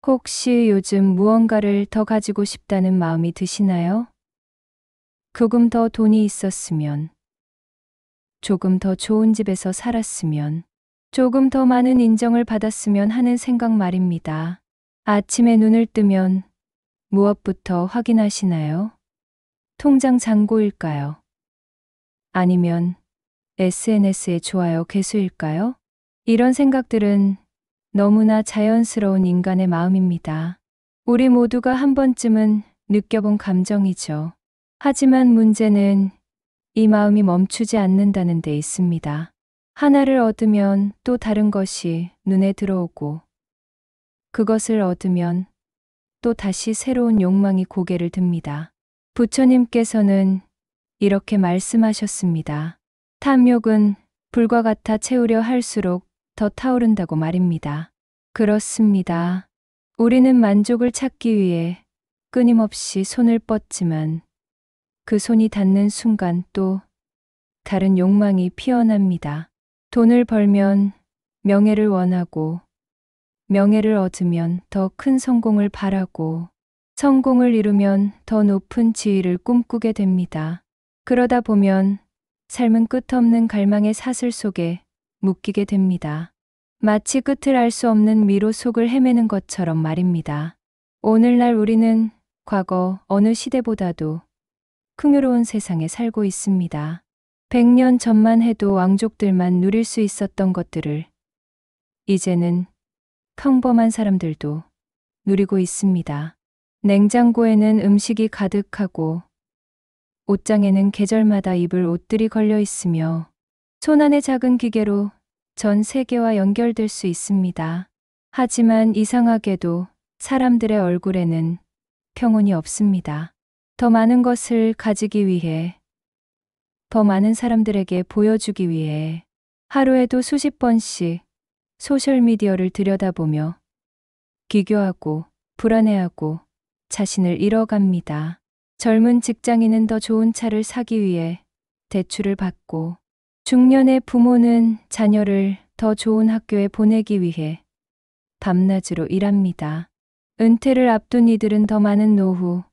혹시 요즘 무언가를 더 가지고 싶다는 마음이 드시나요? 조금 더 돈이 있었으면, 조금 더 좋은 집에서 살았으면, 조금 더 많은 인정을 받았으면 하는 생각 말입니다. 아침에 눈을 뜨면 무엇부터 확인하시나요? 통장 잔고일까요? 아니면 SNS의 좋아요 개수일까요? 이런 생각들은 너무나 자연스러운 인간의 마음입니다. 우리 모두가 한 번쯤은 느껴본 감정이죠. 하지만 문제는 이 마음이 멈추지 않는다는 데 있습니다. 하나를 얻으면 또 다른 것이 눈에 들어오고, 그것을 얻으면 또 다시 새로운 욕망이 고개를 듭니다. 부처님께서는 이렇게 말씀하셨습니다. 탐욕은 불과 같아 채우려 할수록 더 타오른다고 말입니다. 그렇습니다. 우리는 만족을 찾기 위해 끊임없이 손을 뻗지만 그 손이 닿는 순간 또 다른 욕망이 피어납니다. 돈을 벌면 명예를 원하고, 명예를 얻으면 더 큰 성공을 바라고, 성공을 이루면 더 높은 지위를 꿈꾸게 됩니다. 그러다 보면 삶은 끝없는 갈망의 사슬 속에 묶이게 됩니다. 마치 끝을 알 수 없는 미로 속을 헤매는 것처럼 말입니다. 오늘날 우리는 과거 어느 시대보다도 풍요로운 세상에 살고 있습니다. 100년 전만 해도 왕족들만 누릴 수 있었던 것들을 이제는 평범한 사람들도 누리고 있습니다. 냉장고에는 음식이 가득하고, 옷장에는 계절마다 입을 옷들이 걸려 있으며, 손안의 작은 기계로 전 세계와 연결될 수 있습니다. 하지만 이상하게도 사람들의 얼굴에는 평온이 없습니다. 더 많은 것을 가지기 위해, 더 많은 사람들에게 보여주기 위해 하루에도 수십 번씩 소셜미디어를 들여다보며 비교하고 불안해하고 자신을 잃어갑니다. 젊은 직장인은 더 좋은 차를 사기 위해 대출을 받고, 중년의 부모는 자녀를 더 좋은 학교에 보내기 위해 밤낮으로 일합니다. 은퇴를 앞둔 이들은 더 많은 노후,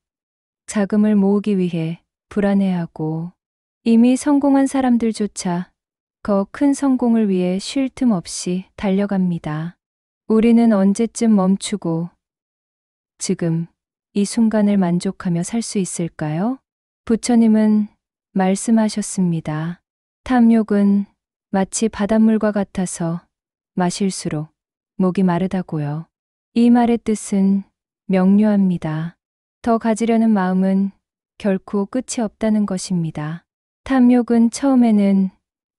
자금을 모으기 위해 불안해하고, 이미 성공한 사람들조차 더 큰 성공을 위해 쉴 틈 없이 달려갑니다. 우리는 언제쯤 멈추고 지금 이 순간을 만족하며 살 수 있을까요? 부처님은 말씀하셨습니다. 탐욕은 마치 바닷물과 같아서 마실수록 목이 마르다고요. 이 말의 뜻은 명료합니다. 더 가지려는 마음은 결코 끝이 없다는 것입니다. 탐욕은 처음에는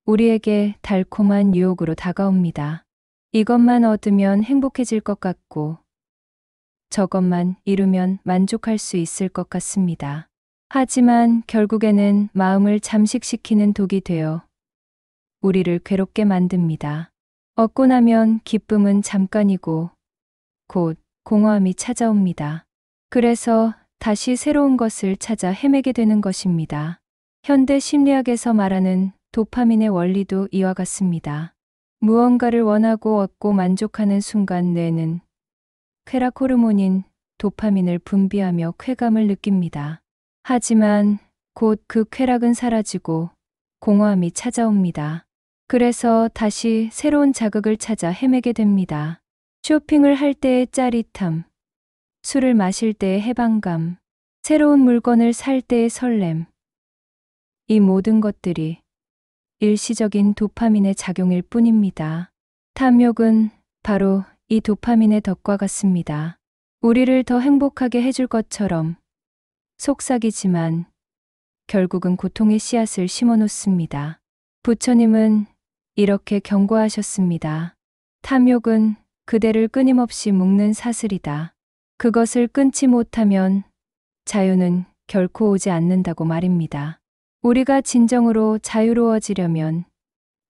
우리에게 달콤한 유혹으로 다가옵니다. 이것만 얻으면 행복해질 것 같고, 저것만 이루면 만족할 수 있을 것 같습니다. 하지만 결국에는 마음을 잠식시키는 독이 되어 우리를 괴롭게 만듭니다. 얻고 나면 기쁨은 잠깐이고 곧 공허함이 찾아옵니다. 그래서 다시 새로운 것을 찾아 헤매게 되는 것입니다. 현대 심리학에서 말하는 도파민의 원리도 이와 같습니다. 무언가를 원하고 얻고 만족하는 순간 뇌는 쾌락 호르몬인 도파민을 분비하며 쾌감을 느낍니다. 하지만 곧 그 쾌락은 사라지고 공허함이 찾아옵니다. 그래서 다시 새로운 자극을 찾아 헤매게 됩니다. 쇼핑을 할 때의 짜릿함, 술을 마실 때의 해방감, 새로운 물건을 살 때의 설렘, 이 모든 것들이 일시적인 도파민의 작용일 뿐입니다. 탐욕은 바로 이 도파민의 덕과 같습니다. 우리를 더 행복하게 해줄 것처럼 속삭이지만 결국은 고통의 씨앗을 심어놓습니다. 부처님은 이렇게 경고하셨습니다. 탐욕은 그대를 끊임없이 묶는 사슬이다. 그것을 끊지 못하면 자유는 결코 오지 않는다고 말입니다. 우리가 진정으로 자유로워지려면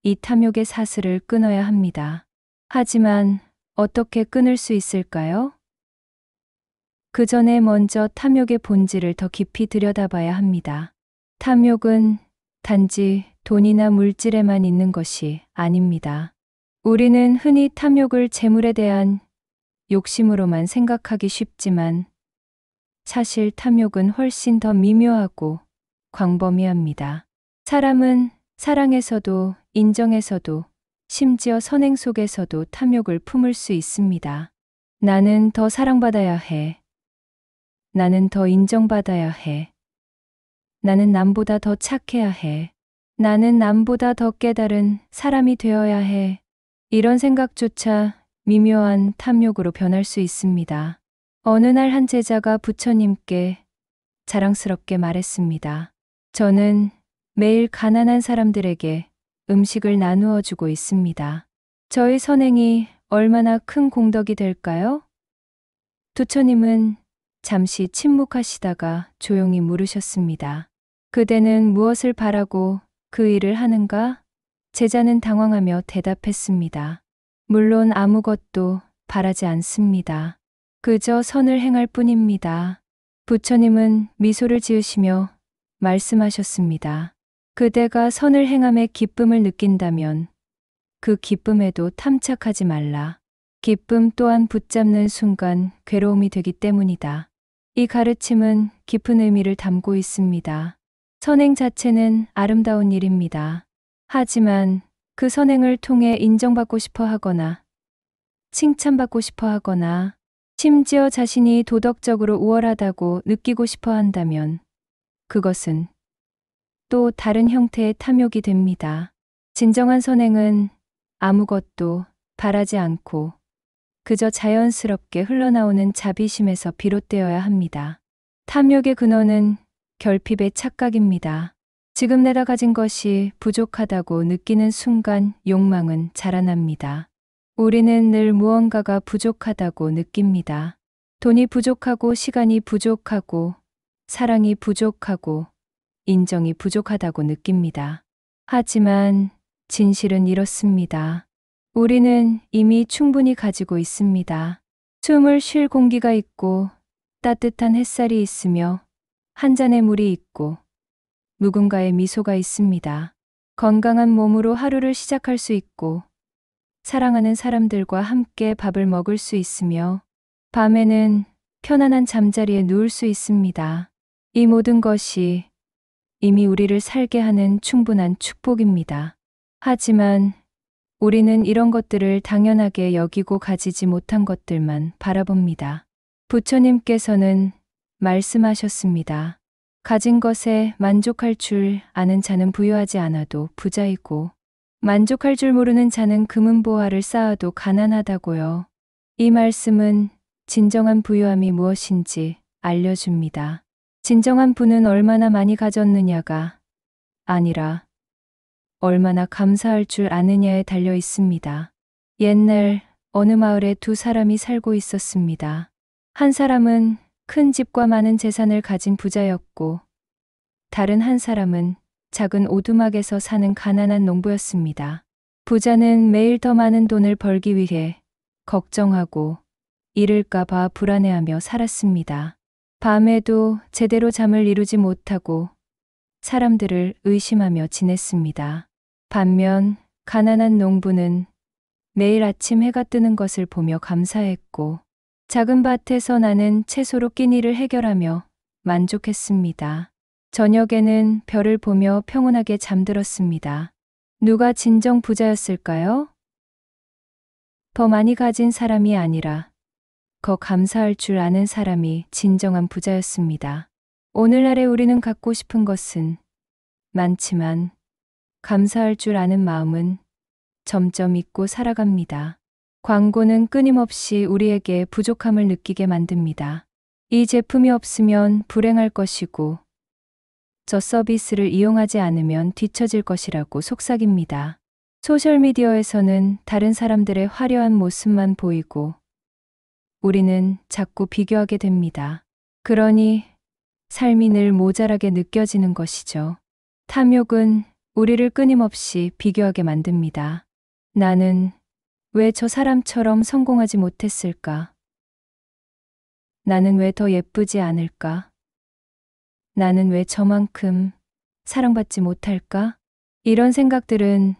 이 탐욕의 사슬을 끊어야 합니다. 하지만 어떻게 끊을 수 있을까요? 그 전에 먼저 탐욕의 본질을 더 깊이 들여다봐야 합니다. 탐욕은 단지 돈이나 물질에만 있는 것이 아닙니다. 우리는 흔히 탐욕을 재물에 대한 욕심으로만 생각하기 쉽지만 사실 탐욕은 훨씬 더 미묘하고 광범위합니다. 사람은 사랑에서도 인정에서도 심지어 선행 속에서도 탐욕을 품을 수 있습니다. 나는 더 사랑받아야 해. 나는 더 인정받아야 해. 나는 남보다 더 착해야 해. 나는 남보다 더 깨달은 사람이 되어야 해. 이런 생각조차 미묘한 탐욕으로 변할 수 있습니다. 어느 날 한 제자가 부처님께 자랑스럽게 말했습니다. 저는 매일 가난한 사람들에게 음식을 나누어 주고 있습니다. 저의 선행이 얼마나 큰 공덕이 될까요? 부처님은 잠시 침묵하시다가 조용히 물으셨습니다. 그대는 무엇을 바라고 그 일을 하는가? 제자는 당황하며 대답했습니다. 물론 아무것도 바라지 않습니다. 그저 선을 행할 뿐입니다. 부처님은 미소를 지으시며 말씀하셨습니다. 그대가 선을 행함에 기쁨을 느낀다면 그 기쁨에도 탐착하지 말라. 기쁨 또한 붙잡는 순간 괴로움이 되기 때문이다. 이 가르침은 깊은 의미를 담고 있습니다. 선행 자체는 아름다운 일입니다. 하지만 그 선행을 통해 인정받고 싶어 하거나 칭찬받고 싶어 하거나 심지어 자신이 도덕적으로 우월하다고 느끼고 싶어 한다면 그것은 또 다른 형태의 탐욕이 됩니다. 진정한 선행은 아무것도 바라지 않고 그저 자연스럽게 흘러나오는 자비심에서 비롯되어야 합니다. 탐욕의 근원은 결핍의 착각입니다. 지금 내가 가진 것이 부족하다고 느끼는 순간 욕망은 자라납니다. 우리는 늘 무언가가 부족하다고 느낍니다. 돈이 부족하고 시간이 부족하고 사랑이 부족하고 인정이 부족하다고 느낍니다. 하지만 진실은 이렇습니다. 우리는 이미 충분히 가지고 있습니다. 숨을 쉴 공기가 있고 따뜻한 햇살이 있으며 한 잔의 물이 있고 누군가의 미소가 있습니다. 건강한 몸으로 하루를 시작할 수 있고 사랑하는 사람들과 함께 밥을 먹을 수 있으며 밤에는 편안한 잠자리에 누울 수 있습니다. 이 모든 것이 이미 우리를 살게 하는 충분한 축복입니다. 하지만 우리는 이런 것들을 당연하게 여기고 가지지 못한 것들만 바라봅니다. 부처님께서는 말씀하셨습니다. 가진 것에 만족할 줄 아는 자는 부유하지 않아도 부자이고 만족할 줄 모르는 자는 금은보화를 쌓아도 가난하다고요. 이 말씀은 진정한 부유함이 무엇인지 알려줍니다. 진정한 부는 얼마나 많이 가졌느냐가 아니라 얼마나 감사할 줄 아느냐에 달려 있습니다. 옛날 어느 마을에 두 사람이 살고 있었습니다. 한 사람은 큰 집과 많은 재산을 가진 부자였고 다른 한 사람은 작은 오두막에서 사는 가난한 농부였습니다. 부자는 매일 더 많은 돈을 벌기 위해 걱정하고 잃을까 봐 불안해하며 살았습니다. 밤에도 제대로 잠을 이루지 못하고 사람들을 의심하며 지냈습니다. 반면 가난한 농부는 매일 아침 해가 뜨는 것을 보며 감사했고 작은 밭에서 나는 채소로 끼니를 해결하며 만족했습니다. 저녁에는 별을 보며 평온하게 잠들었습니다. 누가 진정 부자였을까요? 더 많이 가진 사람이 아니라 더 감사할 줄 아는 사람이 진정한 부자였습니다. 오늘날에 우리는 갖고 싶은 것은 많지만 감사할 줄 아는 마음은 점점 잊고 살아갑니다. 광고는 끊임없이 우리에게 부족함을 느끼게 만듭니다. 이 제품이 없으면 불행할 것이고 저 서비스를 이용하지 않으면 뒤처질 것이라고 속삭입니다. 소셜미디어에서는 다른 사람들의 화려한 모습만 보이고 우리는 자꾸 비교하게 됩니다. 그러니 삶이 늘 모자라게 느껴지는 것이죠. 탐욕은 우리를 끊임없이 비교하게 만듭니다. 나는 왜 저 사람처럼 성공하지 못했을까? 나는 왜 더 예쁘지 않을까? 나는 왜 저만큼 사랑받지 못할까? 이런 생각들은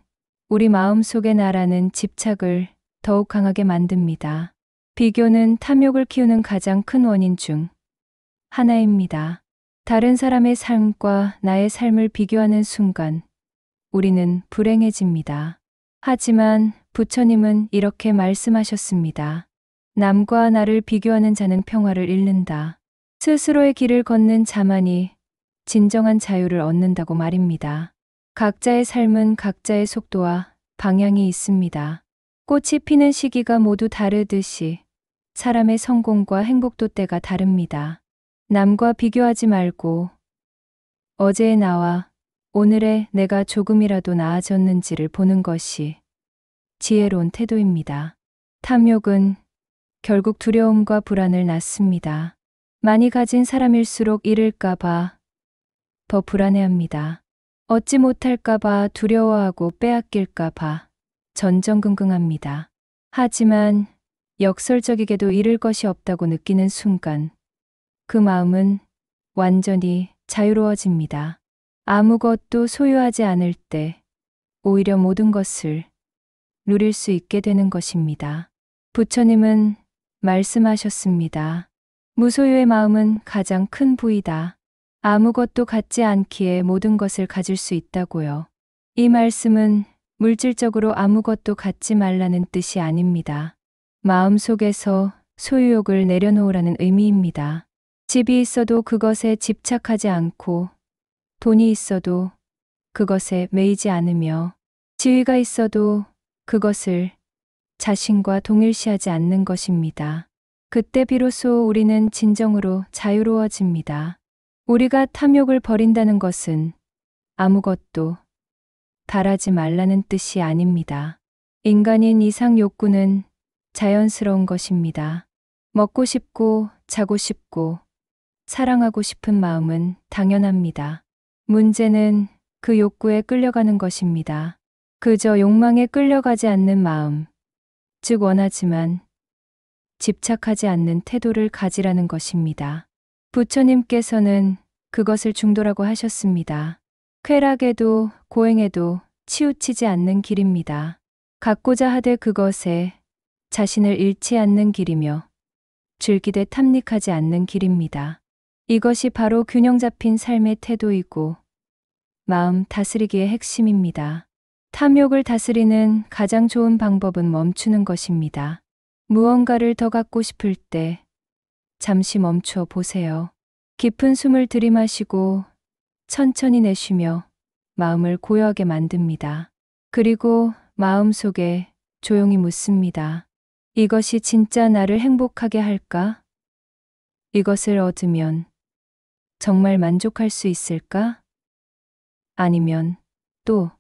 우리 마음속에 나라는 집착을 더욱 강하게 만듭니다. 비교는 탐욕을 키우는 가장 큰 원인 중 하나입니다. 다른 사람의 삶과 나의 삶을 비교하는 순간 우리는 불행해집니다. 하지만 부처님은 이렇게 말씀하셨습니다. 남과 나를 비교하는 자는 평화를 잃는다. 스스로의 길을 걷는 자만이 진정한 자유를 얻는다고 말입니다. 각자의 삶은 각자의 속도와 방향이 있습니다. 꽃이 피는 시기가 모두 다르듯이 사람의 성공과 행복도 때가 다릅니다. 남과 비교하지 말고 어제의 나와 오늘의 내가 조금이라도 나아졌는지를 보는 것이 지혜로운 태도입니다. 탐욕은 결국 두려움과 불안을 낳습니다. 많이 가진 사람일수록 잃을까봐 더 불안해합니다. 얻지 못할까봐 두려워하고 빼앗길까봐 전전긍긍합니다. 하지만 역설적이게도 잃을 것이 없다고 느끼는 순간 그 마음은 완전히 자유로워집니다. 아무것도 소유하지 않을 때 오히려 모든 것을 누릴 수 있게 되는 것입니다. 부처님은 말씀하셨습니다. 무소유의 마음은 가장 큰 부이다. 아무것도 갖지 않기에 모든 것을 가질 수 있다고요. 이 말씀은 물질적으로 아무것도 갖지 말라는 뜻이 아닙니다. 마음속에서 소유욕을 내려놓으라는 의미입니다. 집이 있어도 그것에 집착하지 않고 돈이 있어도 그것에 매이지 않으며 지위가 있어도 그것을 자신과 동일시하지 않는 것입니다. 그때 비로소 우리는 진정으로 자유로워집니다. 우리가 탐욕을 버린다는 것은 아무것도 바라지 말라는 뜻이 아닙니다. 인간인 이상 욕구는 자연스러운 것입니다. 먹고 싶고 자고 싶고 사랑하고 싶은 마음은 당연합니다. 문제는 그 욕구에 끌려가는 것입니다. 그저 욕망에 끌려가지 않는 마음, 즉 원하지만 집착하지 않는 태도를 가지라는 것입니다. 부처님께서는 그것을 중도라고 하셨습니다. 쾌락에도 고행에도 치우치지 않는 길입니다. 갖고자 하되 그것에 자신을 잃지 않는 길이며 즐기되 탐닉하지 않는 길입니다. 이것이 바로 균형 잡힌 삶의 태도이고 마음 다스리기의 핵심입니다. 탐욕을 다스리는 가장 좋은 방법은 멈추는 것입니다. 무언가를 더 갖고 싶을 때 잠시 멈춰 보세요. 깊은 숨을 들이마시고 천천히 내쉬며 마음을 고요하게 만듭니다. 그리고 마음속에 조용히 묻습니다. 이것이 진짜 나를 행복하게 할까? 이것을 얻으면 정말 만족할 수 있을까? 아니면 또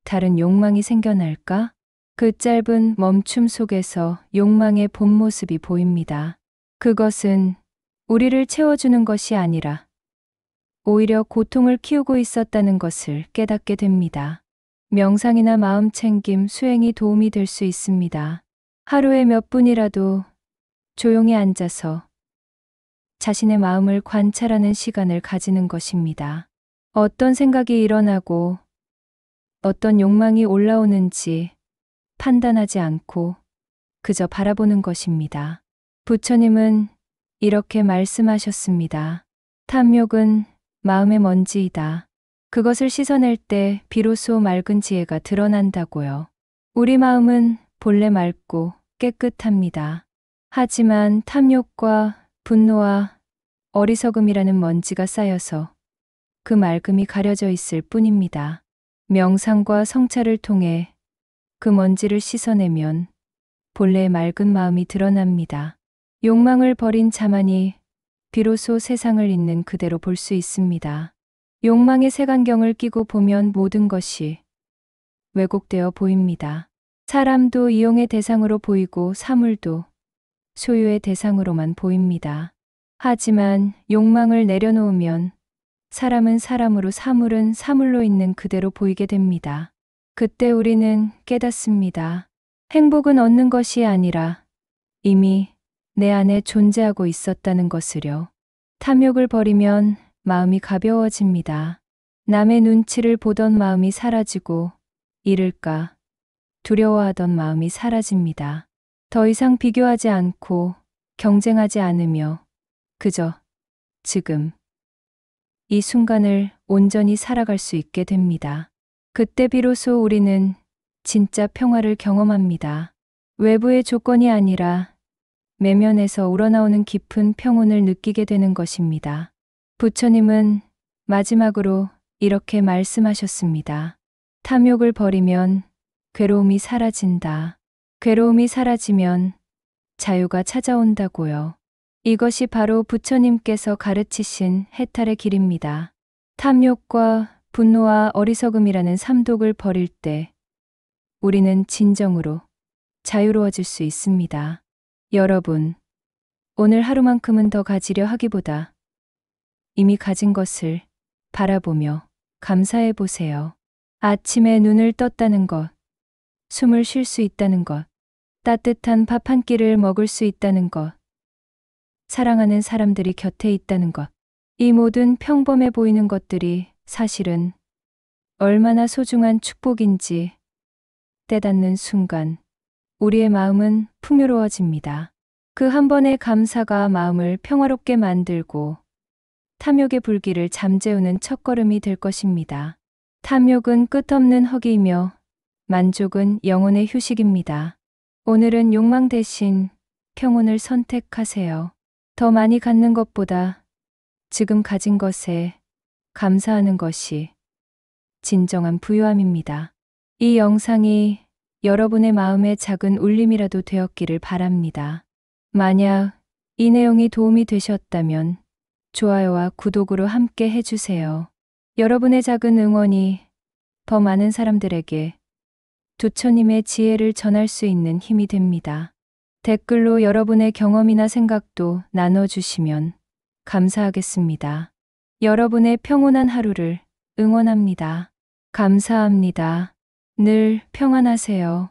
다른 욕망이 생겨날까? 그 짧은 멈춤 속에서 욕망의 본 모습이 보입니다. 그것은 우리를 채워주는 것이 아니라 오히려 고통을 키우고 있었다는 것을 깨닫게 됩니다. 명상이나 마음 챙김, 수행이 도움이 될 수 있습니다. 하루에 몇 분이라도 조용히 앉아서 자신의 마음을 관찰하는 시간을 가지는 것입니다. 어떤 생각이 일어나고 어떤 욕망이 올라오는지 판단하지 않고 그저 바라보는 것입니다. 부처님은 이렇게 말씀하셨습니다. 탐욕은 마음의 먼지이다. 그것을 씻어낼 때 비로소 맑은 지혜가 드러난다고요. 우리 마음은 본래 맑고 깨끗합니다. 하지만 탐욕과 분노와 어리석음이라는 먼지가 쌓여서 그 맑음이 가려져 있을 뿐입니다. 명상과 성찰을 통해 그 먼지를 씻어내면 본래의 맑은 마음이 드러납니다. 욕망을 버린 자만이 비로소 세상을 있는 그대로 볼 수 있습니다. 욕망의 색안경을 끼고 보면 모든 것이 왜곡되어 보입니다. 사람도 이용의 대상으로 보이고 사물도 소유의 대상으로만 보입니다. 하지만 욕망을 내려놓으면 사람은 사람으로 사물은 사물로 있는 그대로 보이게 됩니다. 그때 우리는 깨닫습니다. 행복은 얻는 것이 아니라 이미 내 안에 존재하고 있었다는 것을요. 탐욕을 버리면 마음이 가벼워집니다. 남의 눈치를 보던 마음이 사라지고 잃을까 두려워하던 마음이 사라집니다. 더 이상 비교하지 않고 경쟁하지 않으며 그저 지금 이 순간을 온전히 살아갈 수 있게 됩니다. 그때 비로소 우리는 진짜 평화를 경험합니다. 외부의 조건이 아니라 내면에서 우러나오는 깊은 평온을 느끼게 되는 것입니다. 부처님은 마지막으로 이렇게 말씀하셨습니다. 탐욕을 버리면 괴로움이 사라진다. 괴로움이 사라지면 자유가 찾아온다고요. 이것이 바로 부처님께서 가르치신 해탈의 길입니다. 탐욕과 분노와 어리석음이라는 삼독을 버릴 때 우리는 진정으로 자유로워질 수 있습니다. 여러분, 오늘 하루만큼은 더 가지려 하기보다 이미 가진 것을 바라보며 감사해 보세요. 아침에 눈을 떴다는 것, 숨을 쉴 수 있다는 것, 따뜻한 밥 한 끼를 먹을 수 있다는 것, 사랑하는 사람들이 곁에 있다는 것, 이 모든 평범해 보이는 것들이 사실은 얼마나 소중한 축복인지 깨닫는 순간 우리의 마음은 풍요로워집니다. 그 한 번의 감사가 마음을 평화롭게 만들고 탐욕의 불길을 잠재우는 첫걸음이 될 것입니다. 탐욕은 끝없는 허기이며 만족은 영혼의 휴식입니다. 오늘은 욕망 대신 평온을 선택하세요. 더 많이 갖는 것보다 지금 가진 것에 감사하는 것이 진정한 부유함입니다. 이 영상이 여러분의 마음에 작은 울림이라도 되었기를 바랍니다. 만약 이 내용이 도움이 되셨다면 좋아요와 구독으로 함께 해주세요. 여러분의 작은 응원이 더 많은 사람들에게 부처님의 지혜를 전할 수 있는 힘이 됩니다. 댓글로 여러분의 경험이나 생각도 나눠주시면 감사하겠습니다. 여러분의 평온한 하루를 응원합니다. 감사합니다. 늘 평안하세요.